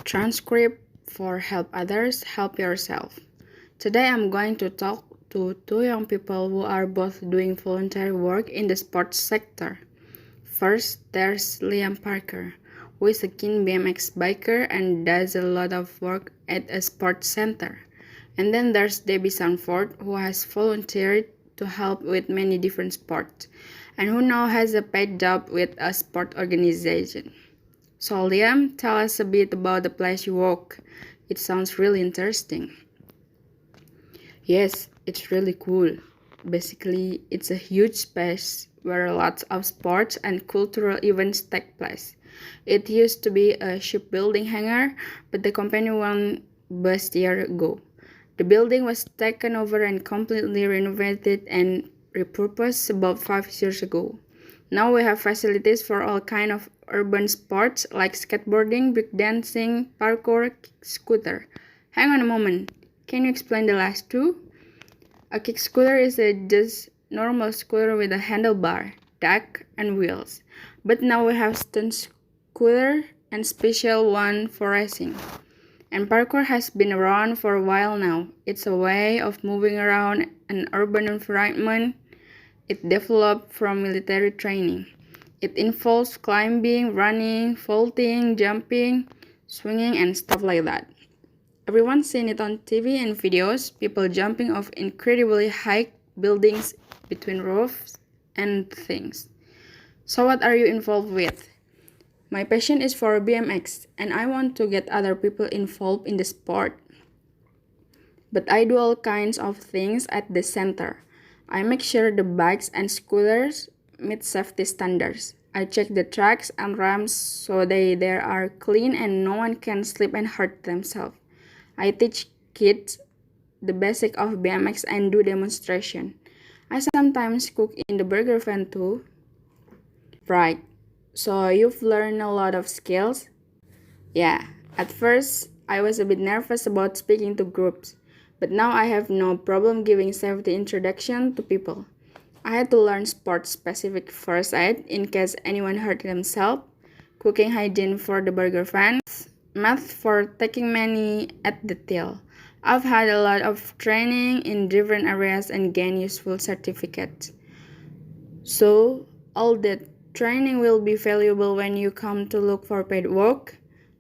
Transcript for help others, help yourself. Today I'm going to talk to two young people who are both doing voluntary work in the sports sector. First, there's Liam Parker, who is a keen BMX biker and does a lot of work at a sports center. And then there's Debbie Sanford, who has volunteered to help with many different sports, and who now has a paid job with a sport organization. So Liam, tell us a bit about the place you work. It sounds really interesting. Yes, it's really cool. Basically, it's a huge space where lots of sports and cultural events take place. It used to be a shipbuilding hangar, but the company went bust a year ago. The building was taken over and completely renovated and repurposed about 5 years ago. Now we have facilities for all kinds of urban sports like skateboarding, breakdancing, parkour, scooter. Hang on a moment. Can you explain the last two? A kick scooter is a just normal scooter with a handlebar, deck, and wheels. But now we have stunt scooter and special one for racing. And parkour has been around for a while now. It's a way of moving around an urban environment. It developed from military training. It involves climbing, running, vaulting, jumping, swinging, and stuff like that. Everyone's seen it on TV and videos, people jumping off incredibly high buildings between roofs and things. So what are you involved with? My passion is for BMX, and I want to get other people involved in the sport. But I do all kinds of things at the center. I make sure the bikes and scooters meet safety standards. I check the tracks and ramps so they are clean and no one can slip and hurt themselves. I teach kids the basic of BMX and do demonstration. I sometimes cook in the burger van too. Right. So you've learned a lot of skills? Yeah. At first, I was a bit nervous about speaking to groups, but now I have no problem giving safety introduction to people. I had to learn sport-specific first aid in case anyone hurt themselves, cooking hygiene for the burger van, math for taking money at the till. I've had a lot of training in different areas and gained useful certificates. So, all that training will be valuable when you come to look for paid work?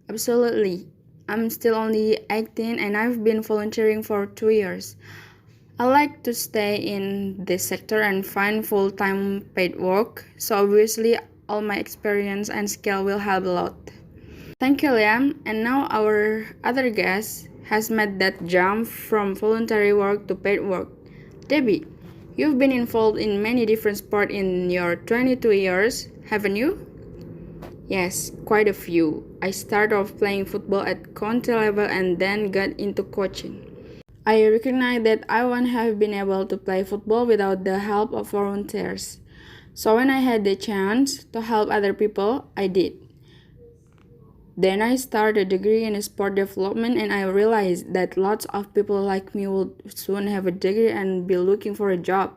Absolutely. I'm still only 18 and I've been volunteering for 2 years. I like to stay in this sector and find full-time paid work, so obviously all my experience and skill will help a lot. Thank you, Liam. And now our other guest has made that jump from voluntary work to paid work. Debbie, you've been involved in many different sports in your 22 years, haven't you? Yes, quite a few. I started off playing football at county level and then got into coaching. I recognize that I wouldn't have been able to play football without the help of volunteers. So when I had the chance to help other people, I did. Then I started a degree in sport development and I realized that lots of people like me would soon have a degree and be looking for a job.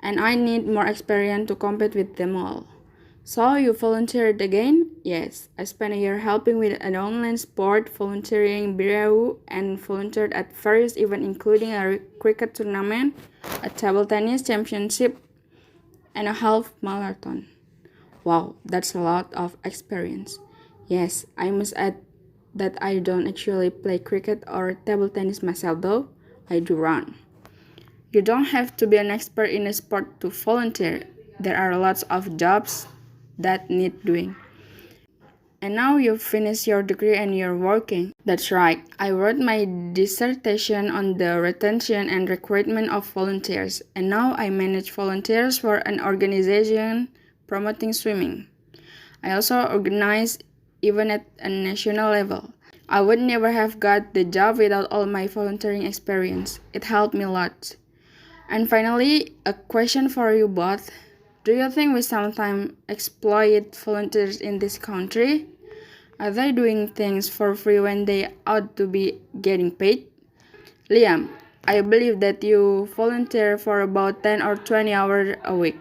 And I need more experience to compete with them all. So you volunteered again? Yes, I spent a year helping with an online sport, volunteering bureau, and volunteered at various events including a cricket tournament, a table tennis championship, and a half marathon. Wow, that's a lot of experience. Yes, I must add that I don't actually play cricket or table tennis myself though, I do run. You don't have to be an expert in a sport to volunteer. There are lots of jobs that need doing. And now you've finished your degree and you're working. That's right. I wrote my dissertation on the retention and recruitment of volunteers, and now I manage volunteers for an organization promoting swimming. I also organize even at a national level. I would never have got the job without all my volunteering experience. It helped me a lot. And finally, a question for you both. Do you think we sometimes exploit volunteers in this country? Are they doing things for free when they ought to be getting paid? Liam, I believe that you volunteer for about 10 or 20 hours a week.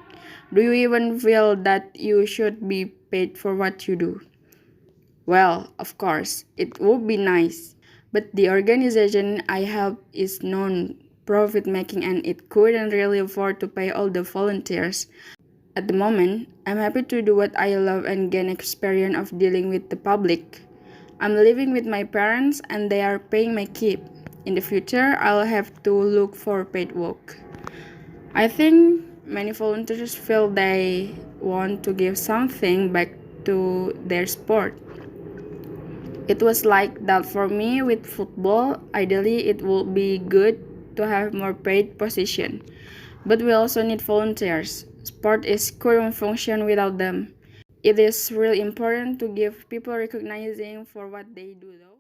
Do you even feel that you should be paid for what you do? Well, of course, it would be nice, but the organization I help is non-profit making and it couldn't really afford to pay all the volunteers. At the moment, I'm happy to do what I love and gain experience of dealing with the public. I'm living with my parents and they are paying my keep. In the future, I'll have to look for paid work. I think many volunteers feel they want to give something back to their sport. It was like that for me with football. Ideally, it would be good to have more paid position. But we also need volunteers. Sport is couldn't function without them. It is really important to give people recognizing for what they do though.